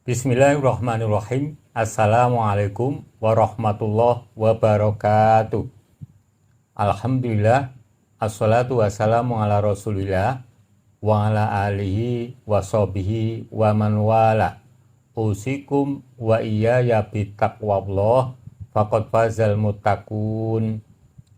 Bismillahirrahmanirrahim. Assalamualaikum warahmatullahi wabarakatuh. Alhamdulillah, assalatu wassalamu ala rasulillah wa ala alihi wa sahbihi wa man wala. Usikum wa iyaya bittaqwallah faqad fazal muttaqun.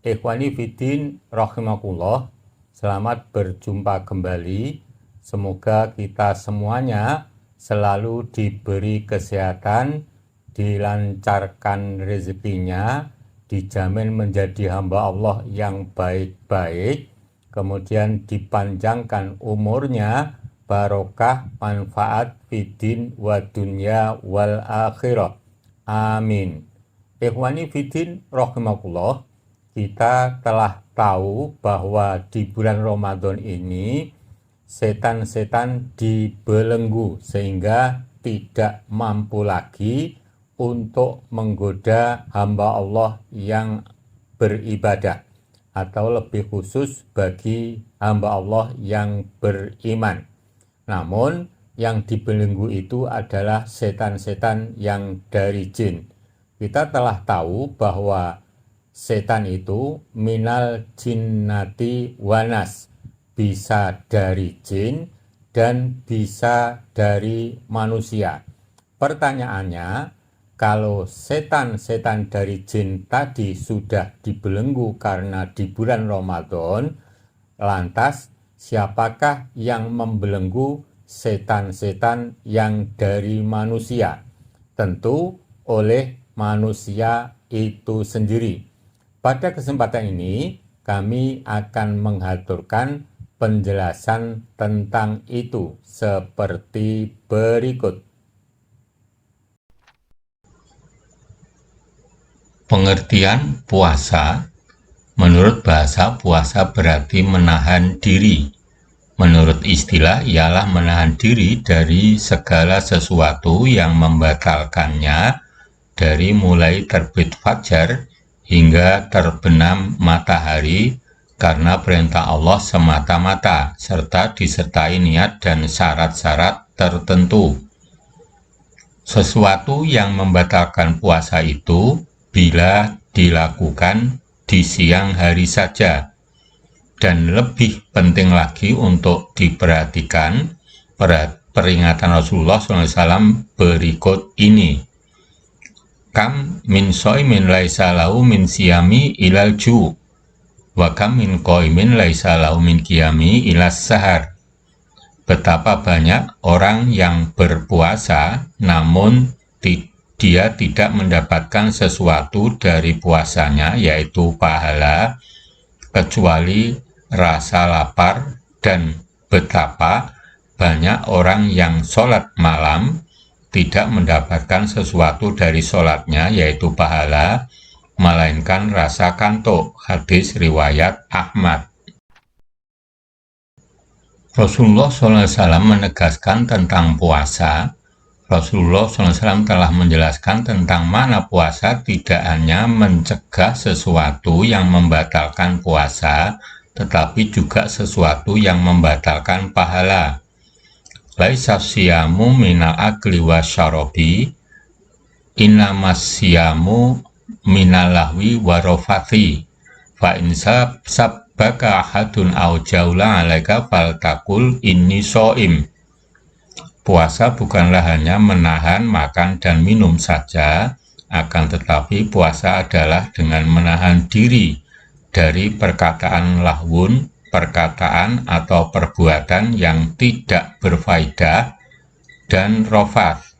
Ikhwani fiddin rahimakumullah. Selamat berjumpa kembali. Semoga kita semuanya selalu diberi kesehatan, dilancarkan rezekinya, dijamin menjadi hamba Allah yang baik-baik, kemudian dipanjangkan umurnya, barokah, manfaat, fiddin, wa dunya, wal akhirah. Amin. Ikhwani fiddin rahimakumullah, kita telah tahu bahwa di bulan Ramadan ini setan-setan dibelenggu sehingga tidak mampu lagi untuk menggoda hamba Allah yang beribadah, atau lebih khusus bagi hamba Allah yang beriman. Namun yang dibelenggu itu adalah setan-setan yang dari jin. Kita telah tahu bahwa setan itu minal jinnati wanas, bisa dari jin dan bisa dari manusia. Pertanyaannya, kalau setan-setan dari jin tadi sudah dibelenggu karena di bulan Ramadan, lantas siapakah yang membelenggu setan-setan yang dari manusia? Tentu oleh manusia itu sendiri. Pada kesempatan ini, kami akan mengaturkan penjelasan tentang itu seperti berikut. Pengertian puasa. Menurut bahasa, puasa berarti menahan diri. Menurut istilah, ialah menahan diri dari segala sesuatu yang membatalkannya, dari mulai terbit fajar hingga terbenam matahari, karena perintah Allah semata-mata, serta disertai niat dan syarat-syarat tertentu. Sesuatu yang membatalkan puasa itu bila dilakukan di siang hari saja. Dan lebih penting lagi untuk diperhatikan peringatan Rasulullah SAW berikut ini. Kam min soimin laisa lahu min siyami ilal ju' wa kam min qaimin laisa lahu min qiyami ilas sahar. Betapa banyak orang yang berpuasa namun dia tidak mendapatkan sesuatu dari puasanya, yaitu pahala, kecuali rasa lapar, dan betapa banyak orang yang sholat malam tidak mendapatkan sesuatu dari sholatnya, yaitu pahala, melainkan rasa kantuk. Hadis riwayat Ahmad. Rasulullah SAW menegaskan tentang puasa. Rasulullah SAW telah menjelaskan tentang mana puasa tidak hanya mencegah sesuatu yang membatalkan puasa, tetapi juga sesuatu yang membatalkan pahala. Laisa siyamu minal akli wa syarabi, innamas siyamu minal lahwi wa rafathi, fa in sabbaka ahadun aw jaula alaika faltakul inni shaim. Puasa bukanlah hanya menahan makan dan minum saja, akan tetapi puasa adalah dengan menahan diri dari perkataan lahwun, perkataan atau perbuatan yang tidak berfaedah, dan rofath.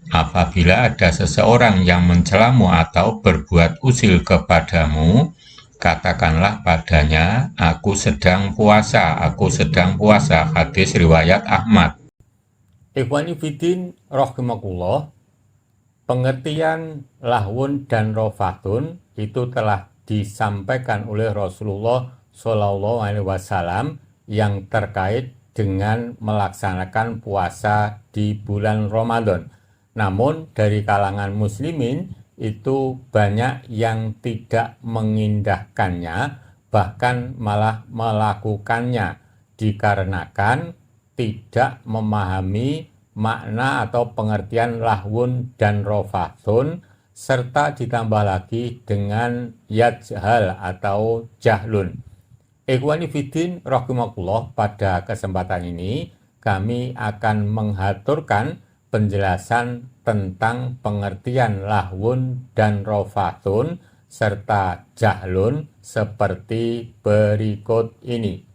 Apabila ada seseorang yang mencelamu atau berbuat usil kepadamu, katakanlah padanya, aku sedang puasa, aku sedang puasa. Hadis riwayat Ahmad. Ikhwani fiddin rahimakumullah, pengertian lahwun dan rofatun itu telah disampaikan oleh Rasulullah SAW yang terkait dengan melaksanakan puasa di bulan Ramadan. Namun dari kalangan muslimin itu banyak yang tidak mengindahkannya, bahkan malah melakukannya dikarenakan tidak memahami makna atau pengertian lahwun dan rofathun, serta ditambah lagi dengan yajhal atau jahlun. Ikhwani fiddin rahimakumullah, pada kesempatan ini kami akan menghaturkan penjelasan tentang pengertian lahwun dan rofathun serta jahlun seperti berikut ini.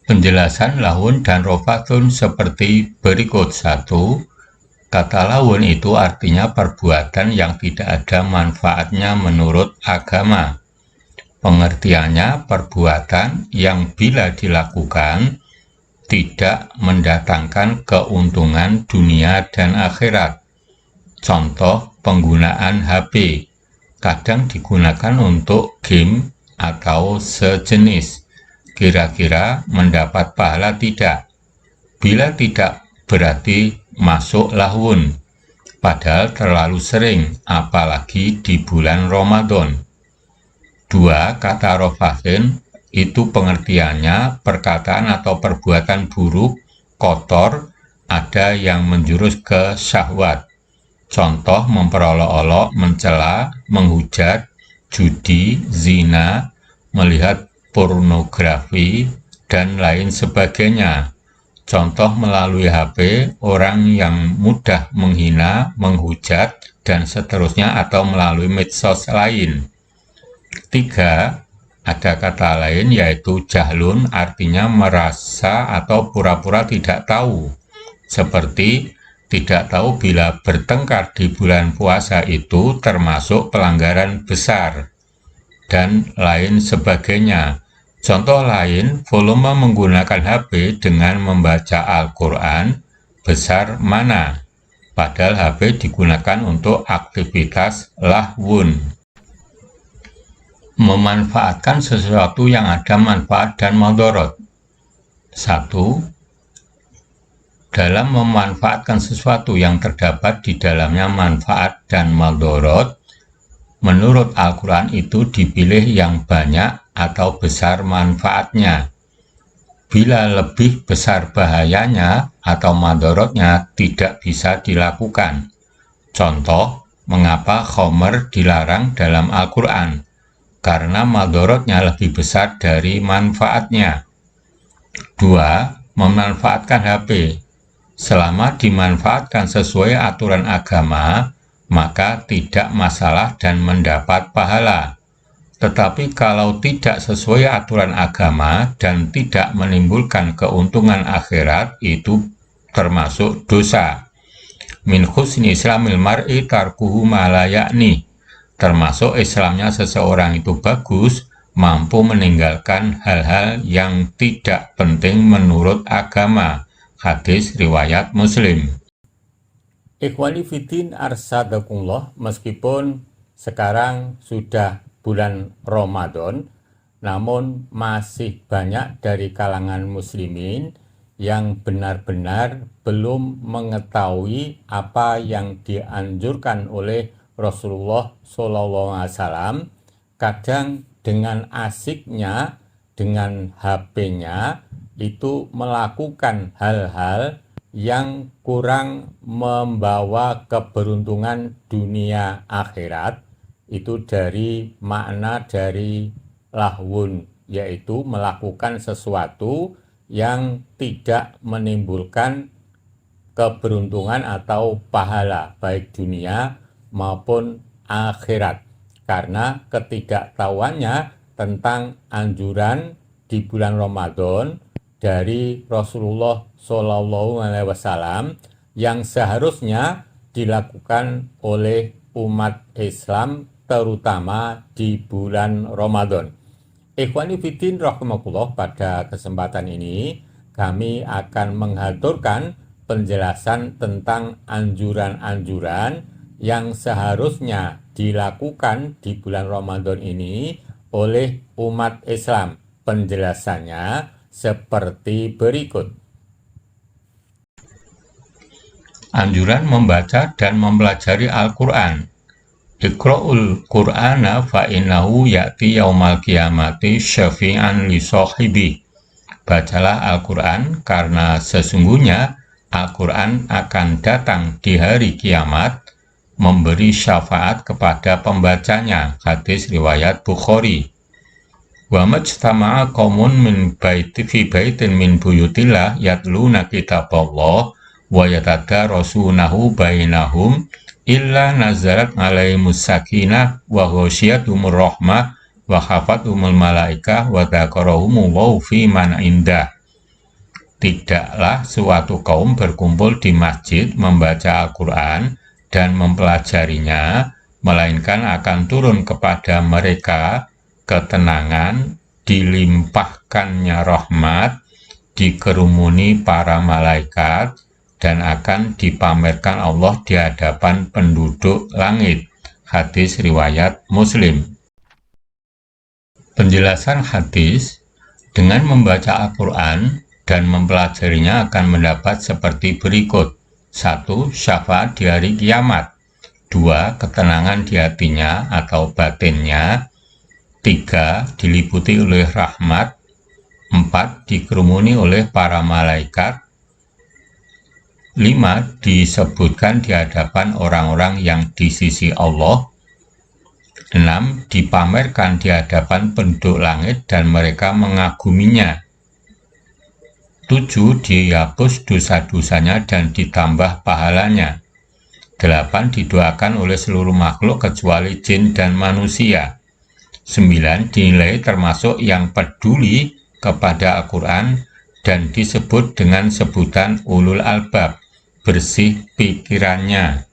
Penjelasan lahwun dan rofathun seperti berikut. 1. Kata lahwun itu artinya perbuatan yang tidak ada manfaatnya menurut agama. Pengertiannya perbuatan yang bila dilakukan tidak mendatangkan keuntungan dunia dan akhirat. Contoh penggunaan HP, kadang digunakan untuk game atau sejenis. Kira-kira mendapat pahala tidak? Bila tidak, berarti masuk lahwun, padahal terlalu sering, apalagi di bulan Ramadan. 2. Kata rofathun itu pengertiannya perkataan atau perbuatan buruk, kotor, ada yang menjurus ke syahwat. Contoh memperolok-olok, mencela, menghujat, judi, zina, melihat pornografi, dan lain sebagainya. Contoh melalui HP, orang yang mudah menghina, menghujat, dan seterusnya, atau melalui medsos lain. 3. Ada kata lain yaitu jahlun, artinya merasa atau pura-pura tidak tahu. Seperti tidak tahu bila bertengkar di bulan puasa itu termasuk pelanggaran besar, dan lain sebagainya. Contoh lain, volume menggunakan HP dengan membaca Al-Quran besar mana? Padahal HP digunakan untuk aktivitas lahwun. Memanfaatkan sesuatu yang ada manfaat dan madharat. 1. Dalam memanfaatkan sesuatu yang terdapat di dalamnya manfaat dan madharat, menurut Al-Quran itu dipilih yang banyak atau besar manfaatnya. Bila lebih besar bahayanya atau madharatnya tidak bisa dilakukan. Contoh, mengapa khamr dilarang dalam Al-Quran? Karena madharatnya lebih besar dari manfaatnya. 2. Memanfaatkan HP. Selama dimanfaatkan sesuai aturan agama, maka tidak masalah dan mendapat pahala. Tetapi kalau tidak sesuai aturan agama dan tidak menimbulkan keuntungan akhirat, itu termasuk dosa. Min husni islamil mar'i tarkuhu ma la ya'ni. Termasuk Islamnya seseorang itu bagus, mampu meninggalkan hal-hal yang tidak penting menurut agama. Hadis riwayat Muslim. Ikhwani fiddin arsadakumullah, meskipun sekarang sudah bulan Ramadan, namun masih banyak dari kalangan muslimin yang benar-benar belum mengetahui apa yang dianjurkan oleh Rasulullah SAW. Kadang dengan asiknya, dengan HP-nya, itu melakukan hal-hal yang kurang membawa keberuntungan dunia akhirat. Itu dari makna dari lahwun, yaitu melakukan sesuatu yang tidak menimbulkan keberuntungan atau pahala baik dunia maupun akhirat, karena ketidaktahuannya tentang anjuran di bulan Ramadan dari Rasulullah SAW yang seharusnya dilakukan oleh umat Islam terutama di bulan Ramadan. Ikhwani fiddin rahimakumullah, pada kesempatan ini kami akan menghaturkan penjelasan tentang anjuran-anjuran yang seharusnya dilakukan di bulan Ramadan ini oleh umat Islam. Penjelasannya seperti berikut. Anjuran membaca dan mempelajari Al-Quran. Iqra'ul Qur'ana fa'innahu ya'ti yaumal qiyamati syafi'an li sahibi. Bacalah Al-Quran karena sesungguhnya Al-Quran akan datang di hari kiamat memberi syafaat kepada pembacanya. Hadis riwayat Bukhari. Wa majtama'a qaumun min fi baitin min buyutillah yatluna kitaballah wa yatadarasunahu bainahum illa nazarat alaihimus sakinah wa ghasyiyatuhumur rahmah wa hafathumul malaikah wa dzakarahumullahu fi man indah. Tidaklah suatu kaum berkumpul di masjid membaca Al-Quran dan mempelajarinya, melainkan akan turun kepada mereka ketenangan, dilimpahkannya rahmat, dikerumuni para malaikat, dan akan dipamerkan Allah di hadapan penduduk langit. Hadis riwayat Muslim. Penjelasan hadis, dengan membaca Al-Quran dan mempelajarinya akan mendapat seperti berikut. 1. Syafaat di hari kiamat. 2. Ketenangan di hatinya atau batinnya. 3. Diliputi oleh rahmat. 4. Dikerumuni oleh para malaikat. 5. Disebutkan di hadapan orang-orang yang di sisi Allah. 6. Dipamerkan di hadapan penduduk langit dan mereka mengaguminya. 7. Dihapus dosa-dosanya dan ditambah pahalanya. 8. Didoakan oleh seluruh makhluk kecuali jin dan manusia. 9. Dinilai termasuk yang peduli kepada Al-Quran dan disebut dengan sebutan ulul albab, bersih pikirannya.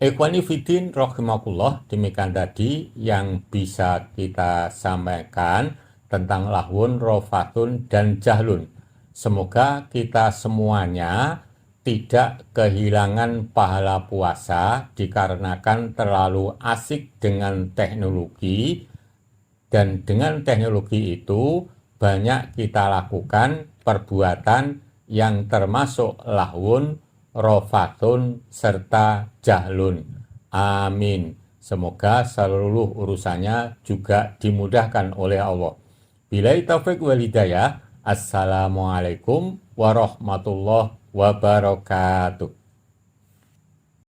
Ikhwani Fiddin rahimakumullah, demikian tadi yang bisa kita sampaikan tentang lahwun, rofatun, dan jahlun. Semoga kita semuanya tidak kehilangan pahala puasa dikarenakan terlalu asik dengan teknologi, dan dengan teknologi itu banyak kita lakukan perbuatan yang termasuk lahwun, rofatun, serta jahlun. Amin. Semoga seluruh urusannya juga dimudahkan oleh Allah. Billahi taufiq wal hidayah. Assalamualaikum warahmatullahi wabarakatuh.